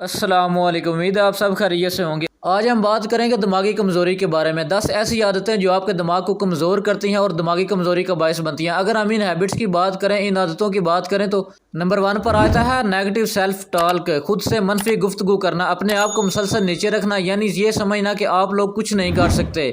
السلام علیکم، امید ہے آپ سب خیریت سے ہوں گے۔ آج ہم بات کریں گے دماغی کمزوری کے بارے میں۔ 10 ایسی عادتیں جو آپ کے دماغ کو کمزور کرتی ہیں اور دماغی کمزوری کا باعث بنتی ہیں۔ اگر ہم ان ہیبٹس کی بات کریں، ان عادتوں کی بات کریں تو نمبر 1 پر آتا ہے نیگیٹو سیلف ٹالک، خود سے منفی گفتگو کرنا، اپنے آپ کو مسلسل نیچے رکھنا، یعنی یہ سمجھنا کہ آپ لوگ کچھ نہیں کر سکتے،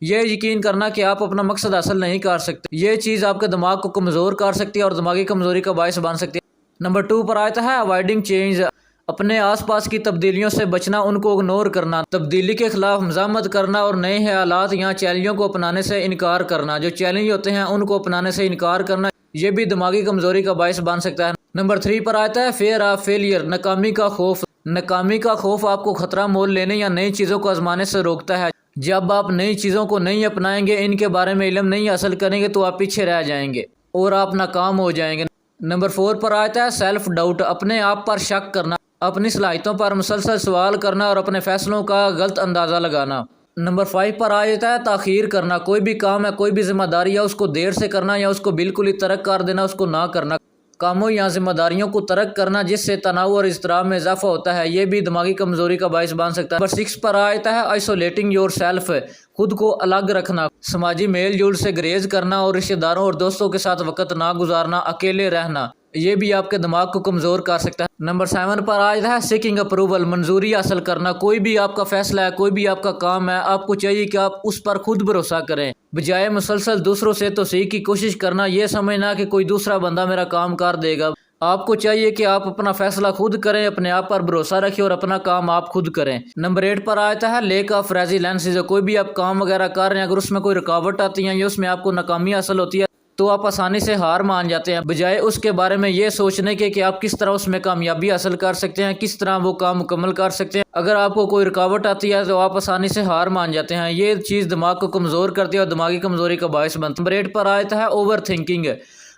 یہ یقین کرنا کہ آپ اپنا مقصد حاصل نہیں کر سکتے۔ یہ چیز آپ کے دماغ کو کمزور کر سکتی ہے اور دماغی کمزوری کا باعث بن سکتی ہے۔ نمبر 2 پر آتا ہے اوائڈنگ چینج، اپنے آس پاس کی تبدیلیوں سے بچنا، ان کو اگنور کرنا، تبدیلی کے خلاف مزاحمت کرنا اور نئے حالات یا چیلنجوں کو اپنانے سے انکار کرنا۔ جو چیلنج ہوتے ہیں ان کو اپنانے سے انکار کرنا، یہ بھی دماغی کمزوری کا باعث بن سکتا ہے۔ نمبر 3 پر آتا ہے فیئر آف فیلئر، ناکامی کا خوف۔ ناکامی کا خوف آپ کو خطرہ مول لینے یا نئی چیزوں کو آزمانے سے روکتا ہے۔ جب آپ نئی چیزوں کو نہیں اپنائیں گے، ان کے بارے میں علم نہیں حاصل کریں گے تو آپ پیچھے رہ جائیں گے اور آپ ناکام ہو جائیں گے۔ نمبر 4 پر آتا ہے سیلف ڈاؤٹ، اپنے آپ پر شک کرنا، اپنی صلاحیتوں پر مسلسل سوال کرنا اور اپنے فیصلوں کا غلط اندازہ لگانا۔ نمبر 5 پر آتا ہے تاخیر کرنا، کوئی بھی کام ہے، کوئی بھی ذمہ داری ہے، اس کو دیر سے کرنا یا اس کو بالکل ہی ترک کر دینا، اس کو نہ کرنا۔ کاموں یا ذمہ داریوں کو ترک کرنا جس سے تناؤ اور اضطراب میں اضافہ ہوتا ہے، یہ بھی دماغی کمزوری کا باعث بن سکتا ہے۔ نمبر 6 پر آتا ہے آئسولیٹنگ یور سیلف، خود کو الگ رکھنا، سماجی میل جول سے گریز کرنا اور رشتہ داروں اور دوستوں کے ساتھ وقت نہ گزارنا، اکیلے رہنا، یہ بھی آپ کے دماغ کو کمزور کر سکتا ہے۔ نمبر 7 پر آتا ہے سیکنگ اپروول، منظوری حاصل کرنا، کوئی بھی آپ کا فیصلہ ہے، کوئی بھی آپ کا کام ہے، آپ کو چاہیے کہ آپ اس پر خود بھروسہ کریں، بجائے مسلسل دوسروں سے توثیق کی کوشش کرنا، یہ سمجھنا کہ کوئی دوسرا بندہ میرا کام کر دے گا۔ آپ کو چاہیے کہ آپ اپنا فیصلہ خود کریں، اپنے آپ پر بھروسہ رکھیں اور اپنا کام آپ خود کریں۔ نمبر 8 پر آتا ہے لیک آف ریزیلینس، کوئی بھی آپ کام وغیرہ کر رہے ہیں، اگر اس میں کوئی رکاوٹ آتی ہے یا اس میں آپ کو ناکامی حاصل ہوتی ہے تو آپ آسانی سے ہار مان جاتے ہیں، بجائے اس کے بارے میں یہ سوچنے کے کہ آپ کس طرح اس میں کامیابی حاصل کر سکتے ہیں، کس طرح وہ کام مکمل کر سکتے ہیں۔ اگر آپ کو کوئی رکاوٹ آتی ہے تو آپ آسانی سے ہار مان جاتے ہیں، یہ چیز دماغ کو کمزور کرتی ہے اور دماغی کمزوری کا باعث بنتا ہے۔ نمبر 8 پر آتا ہے اوور تھنکنگ،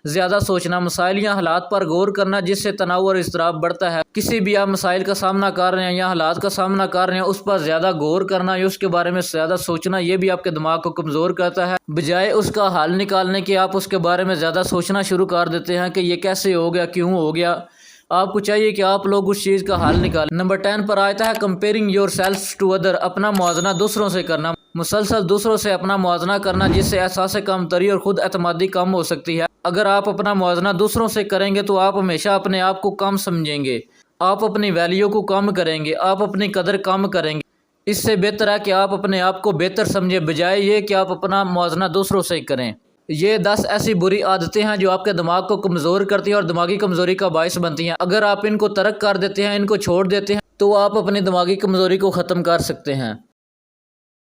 زیادہ سوچنا، مسائل یا حالات پر غور کرنا جس سے تناؤ اور اضطراب بڑھتا ہے۔ کسی بھی آپ مسائل کا سامنا کر رہے ہیں یا حالات کا سامنا کر رہے ہیں، اس پر زیادہ غور کرنا یا اس کے بارے میں زیادہ سوچنا، یہ بھی آپ کے دماغ کو کمزور کرتا ہے، بجائے اس کا حل نکالنے کے آپ اس کے بارے میں زیادہ سوچنا شروع کر دیتے ہیں کہ یہ کیسے ہو گیا، کیوں ہو گیا۔ آپ کو چاہیے کہ آپ لوگ اس چیز کا حل نکالیں۔ نمبر 10 پر آتا ہے comparing yourself to other, اپنا موازنہ دوسروں سے کرنا، مسلسل دوسروں سے اپنا موازنہ کرنا جس سے احساس کمتری اور خود اعتمادی کم ہو سکتی ہے۔ اگر آپ اپنا موازنہ دوسروں سے کریں گے تو آپ ہمیشہ اپنے آپ کو کم سمجھیں گے، آپ اپنی ویلیو کو کم کریں گے، آپ اپنی قدر کم کریں گے۔ اس سے بہتر ہے کہ آپ اپنے آپ کو بہتر سمجھیں، بجائے یہ کہ آپ اپنا موازنہ دوسروں سے کریں۔ یہ 10 ایسی بری عادتیں ہیں جو آپ کے دماغ کو کمزور کرتی ہیں اور دماغی کمزوری کا باعث بنتی ہیں۔ اگر آپ ان کو ترک کر دیتے ہیں، ان کو چھوڑ دیتے ہیں تو آپ اپنی دماغی کمزوری کو ختم کر سکتے ہیں۔